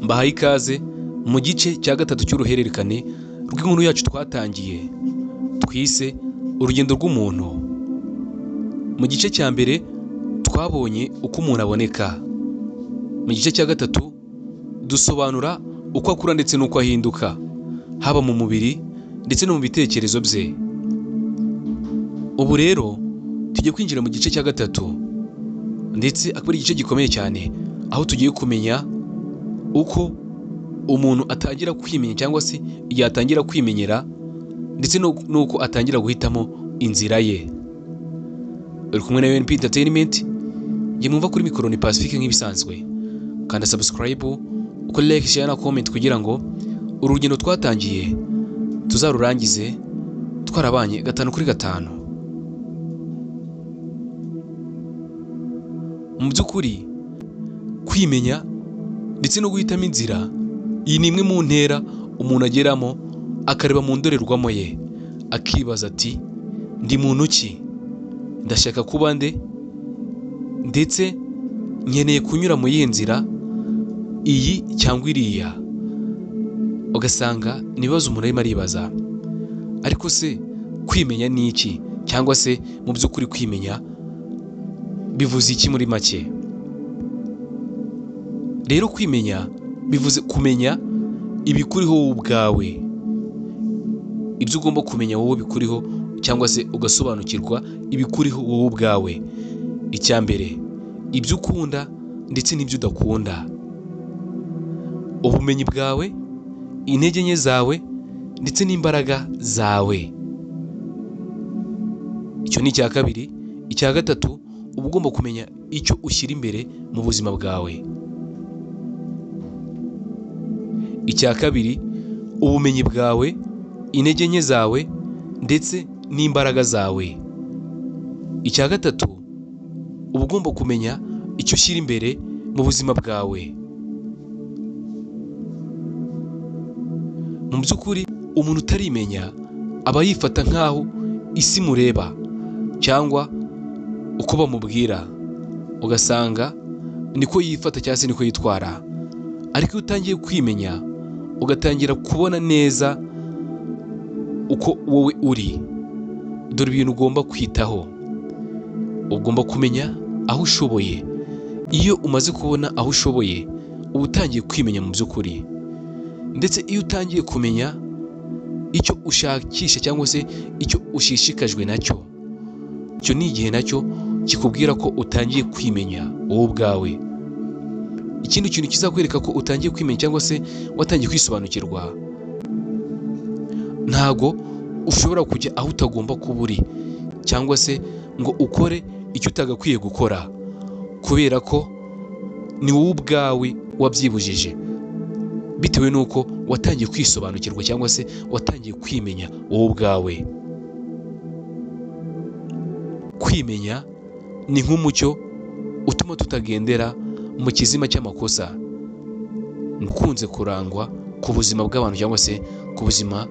Mbahaye ikaze mu gice cya gatatu cy'uruhererekane rw'inkuru yacu twatangiye twise urugendo rw'umuntu. Mu gice cya mbere twabonye uko umuntu aboneka. Mu gice cya gatatu dusobanura uko akura ndetse n'uko ahinduka, haba mu mubiri ndetse no mu bitekerezo bye. Ubu rero tugiye kwinjira mu gice cya gatatu, ndetse akaba ari igice gikomeye cyane, aho tugiye kumenya uko umuntu atangira kwimenya cyangwa se igihe atangira kwimenyera, ndetse n'uko atangira guhitamo inzira ye. Uri kumwe na UNP Entertainment, njye mwumva kuri mikoro ni Pacifique nk'ibisanzwe. Kanda subscribe, ukore like, share na comment kugira ngo urugendo twatangiye tuzarurangize twarabanye 5/5. Mu by'ukuri kwimenya ndetse no guhitamo inzira, iyi ni imwe mu ntera umuntu ageramo akareba mu ndorerwamo ye akibaza ati ndi muntu ki, ndashaka kuba nde, ndetse nkeneye kunyura mu yihe nzira, iyi cyangwa iriya. Ugasanga nibaza umuntu arimo aribaza, ariko se kwimenya ni iki, cyangwa se mu by'ukuri kwimenya bivuze iki muri make? Rero kwimenya bivuze kumenya ibikuriho wowe ubwawe, ibyo ugomba kumenya wowe bikuriho, cyangwa se ugasobanukirwa ibikuriho wowe ubwawe. Icya mbere, ibyo ukunda ndetse n'ibyo udakunda, ubumenyi bwawe, intege nke zawe ndetse n'imbaraga zawe. Icyo ni icya kabiri. Icya gatatu, uba ugomba kumenya icyo ushyira imbere mu buzima bwawe. Icya kabiri, ubumenyi bwawe, intege nke zawe ndetse n'imbaraga zawe. Icya gatatu, uba ugomba kumenya icyo ushyira imbere mu buzima bwawe. Mu by'ukuri umuntu utarimenya aba yifata nk'aho isi mureba cyangwa uko bamubwira, ugasanga niko yifata cyangwa se niko yitwara. Ariko iyo utangiye kwimenya ugatangira kubona neza uko wowe uri, dore ibintu ugomba kwitaho. Ugomba kumenya aho ushoboye. Iyo umaze kubona aho ushoboye, uba utangiye kwimenya mu by'ukuri. Ndetse iyo utangiye kumenya icyo ushakisha cyangwa se icyo ushishikajwe nacyo, icyo ni igihe nacyo kikubwira ko utangiye kwimenya wowe ubwawe. Ikindi kintu kizakwereka ko utangiye kwimenya cyangwa se watangiye kwisobanukirwa, ntago ushobora kujya aho utagomba kuba uri, cyangwa se ngo ukore icyo utagakwiye gukora, kubera ko ni wowe ubwawe wabyibujije, bitewe n'uko watangiye kwisobanukirwa cyangwa se watangiye kwimenya wowe ubwawe. Kwimenya ni nk'umucyo utuma tutagendera mu kizima cy'amakosa ukunze kurangwa ku buzima bw'abantu cyangwa se ku buzima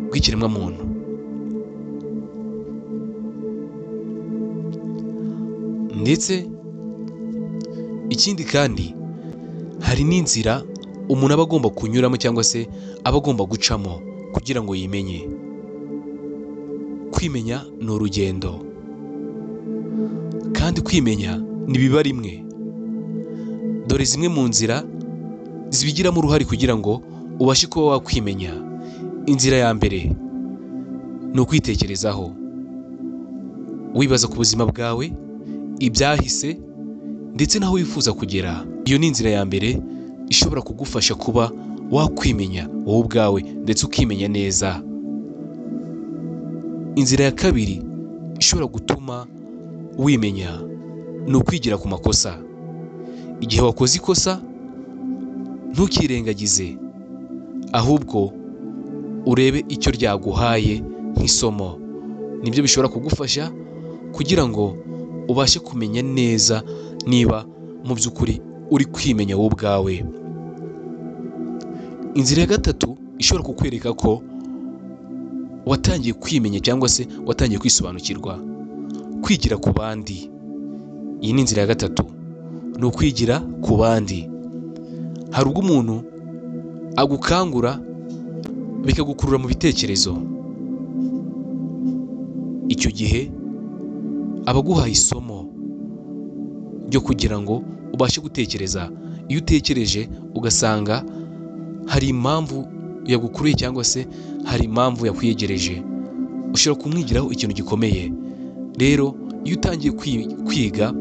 bw'ikiremwamuntu. Ndetse ikindi kandi, hari n'inzira umuntu aba agomba kunyuramo cyangwa se aba agomba gucamo kugira ngo yimenye. Kwimenya ni urugendo, kandi kwimenya ntibiba rimwe. Dore zimwe mu nzira zibigiramo uruhare kugira ngo ubashe kuba wakwimenya. Inzira ya mbere ni ukwitekerezaho, wibaza ku buzima bwawe, ibyahise ndetse n'aho wifuza kugera. Iyo ni inzira ya mbere ishobora kugufasha kuba wakwimenya wowe ubwawe ndetse ukimenya neza. Inzira ya kabiri ishobora gutuma wimenya ni ukwigira ku makosa. Igihe wakoze ikosa, ntukirengagize, ahubwo urebe icyo ryaguhaye nk'isomo. Nibyo bishobora kugufasha kugira ngo ubashe kumenya neza niba mu by'ukuri uri kwimenya wowe ubwawe. Inzira ya gatatu ishobora kukwereka ko watangiye kwimenya cyangwa se watangiye kwisobanukirwa, kwigira ku bandi. Iyi ni inzira ya gatatu, ni ukwigira ku bandi. hari ubwo umuntu agukangura bikagukurura mu bitekerezo. Icyo gihe aba aguhaye isomo ryo kugira ngo ubashe gutekereza. Iyo utekereje ugasanga hari impamvu yagukuruye cyangwa se hari impamvu yakwiyegereje, ushobora kumwigiraho ikintu gikomeye. Rero iyo utangiye kwiga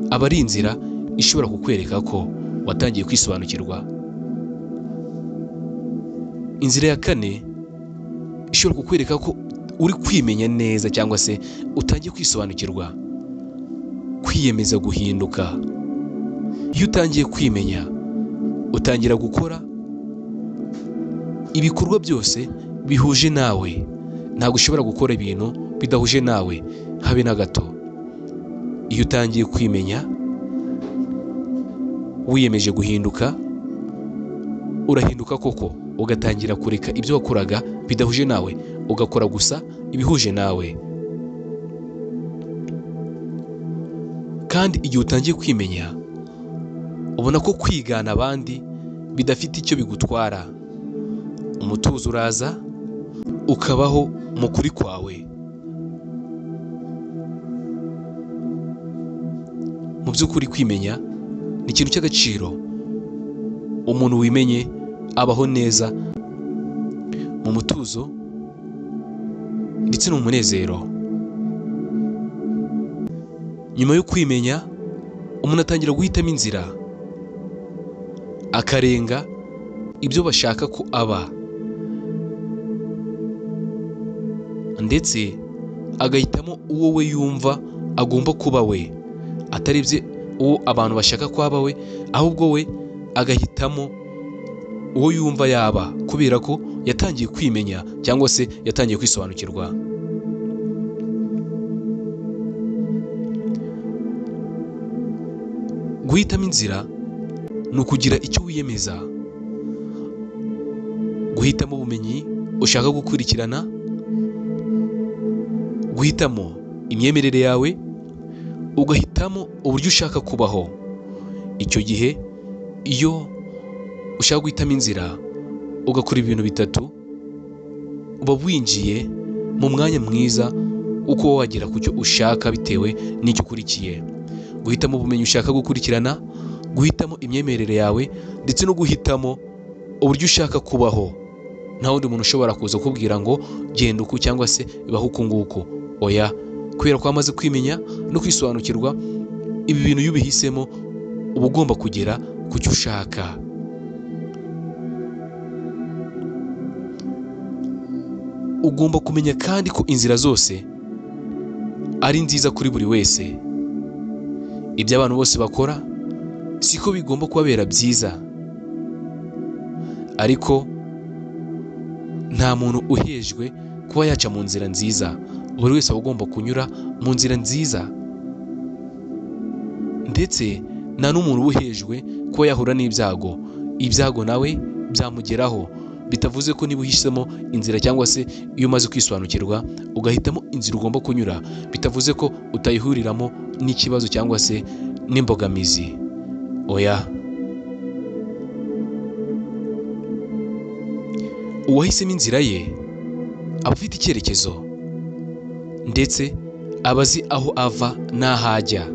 aba ari inzira ishobora kukwereka ko watangiye kwisobanukirwa. Inzira ya kane ishobora kukwereka ko uri kwimenya neza cyangwa se utangiye kwisobanukirwa, kwiyemeza guhinduka. Iyo utangiye kwimenya utangira gukora ibikorwa byose bihuje nawe. Ntabwo ushobora gukora ibintu bidahuje nawe habe na gato. Iyo utangiye kwimenya wiyemeje guhinduka, urahinduka koko, ugatangira kureka ibyo wakoraga bidahuje nawe, ugakora gusa ibihuje nawe. Kandi igihe utangiye kwimenya ubona ko kwigana abandi bidafite icyo bigutwara. Umutuzo uraza ukabaho mu kuri kwawe. Mu by'ukuri kwimenya ni ikintu cy'agaciro. Umuntu wimenye abaho neza mu mutuzo ndetse no mu munezero. Nyuma yo kwimenya umuntu atangira guhitamo inzira, akarenga ibyo bashaka ko aba, ndetse agahitamo uwo we yumva agomba kuba we, atarebye uwo abantu bashaka ko aba we, ahubwo we agahitamo uwo yumva yaba, kubera ko yatangiye kwimenya cyangwa se yatangiye kwisobanukirwa. Guhitamo inzira ni ukugira icyo wiyemeza, guhitamo ubumenyi ushaka gukurikirana, guhitamo imyemerere yawe, ugahitamo uburyo ushaka kubaho. Icyo gihe iyo ushaka guhitamo inzira ugakora ibintu bitatu, uba winjiye mu mwanya mwiza uko wagera ku cyo ushaka bitewe n'icyo ukurikiye. Guhitamo ubumenyi ushaka gukurikirana, guhitamo imyemerere yawe, ndetse no guhitamo uburyo ushaka kubaho. Nta wundi muntu ushobora kuza kukubwira ngo genda uku cyangwa se baho uku nguku. Oya, kubera ko wamaze kwimenya no kwisobanukirwa, ibi bintu iyo ubihisemo uba ugomba kugera ku cyo ushaka. Ugomba kumenya kandi ko inzira zose ari nziza kuri buri wese. Ibyo abantu bose bakora siko bigomba kubabera byiza, ariko nta muntu uhejwe kuba yaca mu nzira nziza. Buri wese aba agomba kunyura mu nzira nziza, ndetse nta n'umuntu uhejwe kuba yahura n'ibyago. Ibyago nawe byamugeraho, bitavuze ko niba uhisemo inzira cyangwa se iyo umaze kwisobanukirwa ugahitamo inzira ugomba kunyura, bitavuze ko utayihuriramo n'ikibazo cyangwa se n'imbogamizi. Oya, uwahisemo inzira ye aba afite icyerekezo, ndetse aba azi aho ava n'aho ajya.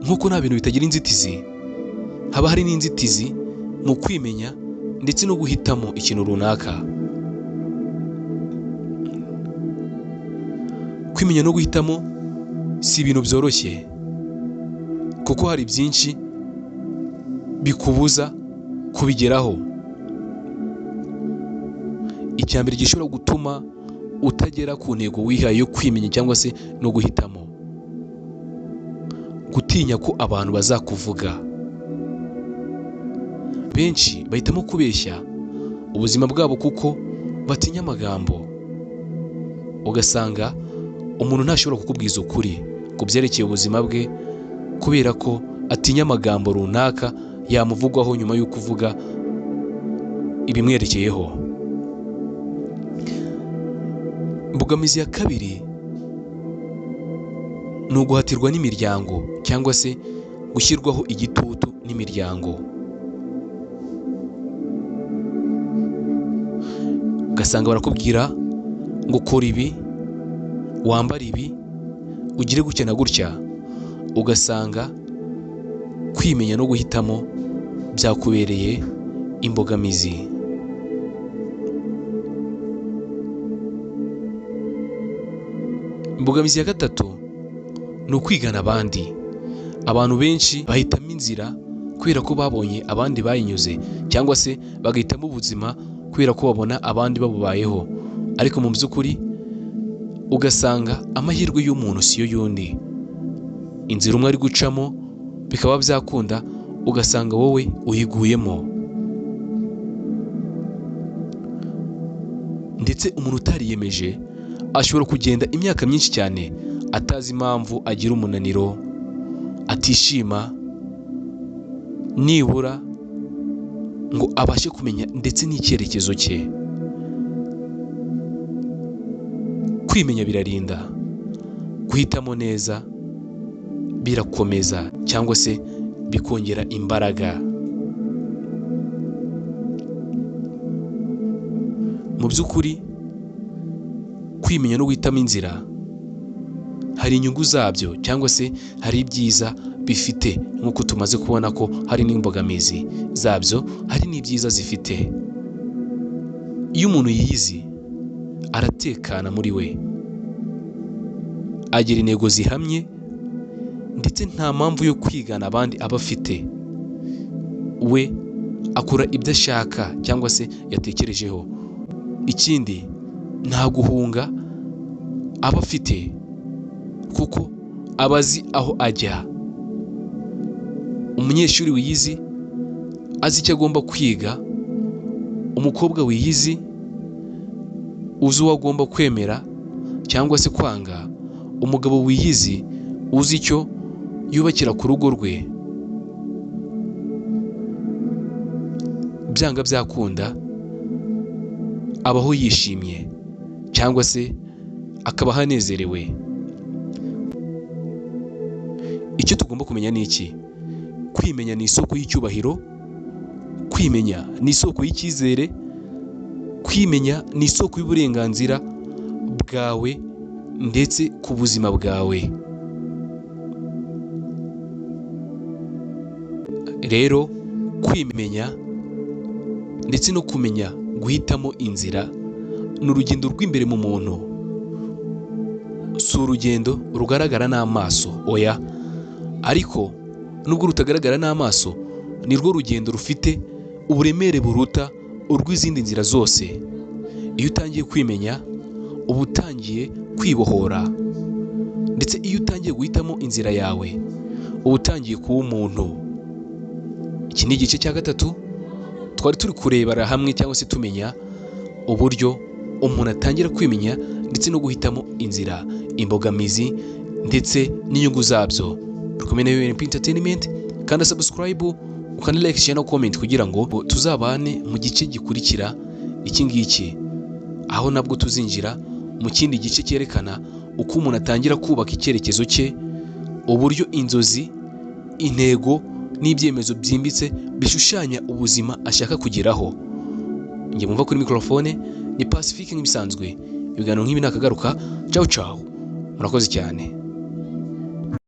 Nk'uko nta bintu bitagira inzitizi, haba hari n'inzitizi mu kwimenya ndetse no guhitamo ikintu runaka. Kwimenya no guhitamo si ibintu byoroshye, kuko hari byinshi bikubuza kubigeraho. Icya mbere gishobora gutuma utagera ku ntego wihaye yo kwimenya cyangwa se no guhitamo, gutinya ko abantu bazakuvuga. Benshi bahitamo kubeshya ubuzima bwabo kuko batinya amagambo. Ugasanga umuntu ntashobora kukubwiza ukuri ku byerekeye ubuzima bwe kubera ko atinya amagambo runaka yamuvugwaho nyuma yo kuvuga ibimwerekeyeho. Imbogamizi ya kabiri ni uguhatirwa n'imiryango cyangwa se gushyirwaho igitutu n'imiryango, ugasanga barakubwira ngo kora ibi, wambara ibi, ugire gutya na gutya, ugasanga kwimenya no guhitamo byakubereye imbogamizi. Imbogamizi ya gatatu ni ukwigana abandi. Abantu benshi bahitamo inzira kubera ko babonye abandi bayinyuze, cyangwa se bagahitamo ubuzima kubera ko babona abandi babubayeho, ariko mu by'ukuri ugasanga amahirwe y'umuntu siyo y'undi. Inzira umwe ari gucamo bikaba byakunda, ugasanga wowe uyiguyemo. Ndetse umuntu utariyemeje ashobora kugenda imyaka myinshi cyane atazi impamvu agira umunaniro, atishima, nibura ngo abashe kumenya ndetse n'icyerekezo cye. Kwimenya birarinda, guhitamo neza birakomeza cyangwa se bikongera imbaraga. Mu by'ukuri kwimenya no guhitamo inzira hari inyungu zabyo, cyangwa se hari ibyiza bifite, nk'uko tumaze kubona ko hari n'imbogamizi zabyo, hari n'ibyiza zifite. Iyo umuntu yiyizi aratekana muri we, agira intego zihamye, ndetse nta mpamvu yo kwigana abandi aba afite. We akora ibyo ashaka cyangwa se yatekerejeho. Ikindi, nta guhunga aba afite kuko aba azi aho ajya. Umunyeshuri wiyizi azi icyo agomba kwiga, umukobwa wiyizi uzi uwo agomba kwemera cyangwa se kwanga, umugabo wiyizi uzi icyo yubakira ku rugo rwe. Byanga byakunda abaho yishimye cyangwa se akabaho anezerewe. Icyo tugomba kumenya ni iki? Kwimenya ni isoko y'icyubahiro, kwimenya ni isoko y'icyizere, kwimenya ni isoko y'uburenganzira bwawe ndetse ku buzima bwawe. Rero kwimenya ndetse no kumenya guhitamo inzira ni urugendo rw'imbere mu muntu, si urugendo rugaragara n'amaso, oya, ariko nubwo rutagaragara n'amaso ni rwo rugendo rufite uburemere buruta urw'izindi nzira zose. Iyo utangiye kwimenya uba utangiye kwibohora, ndetse iyo utangiye guhitamo inzira yawe uba utangiye kuba umuntu. Iki ni igice cya gatatu twari turi kurebera hamwe cyangwa se tumenya uburyo umuntu atangira kwimenya ndetse no guhitamo inzira, imbogamizi ndetse n'inyungu zabyo. Rukumwe na UNP Entertainment, kandi subscribe, ukanda like, share no comment kugira ngo tuzabane mu gice gikurikira iki ngiki, aho nabwo tuzinjira mu kindi gice cyerekana uko umuntu atangira kubaka icyerekezo cye, uburyo inzozi, intego n'ibyemezo byimbitse bishushanya ubuzima ashaka kugeraho. Njye mumva kuri microphone ni Pacifique nk'ibisanzwe. Ibiganiro nk'ibi nakagaruka. Ciao ciao, murakoze cyane.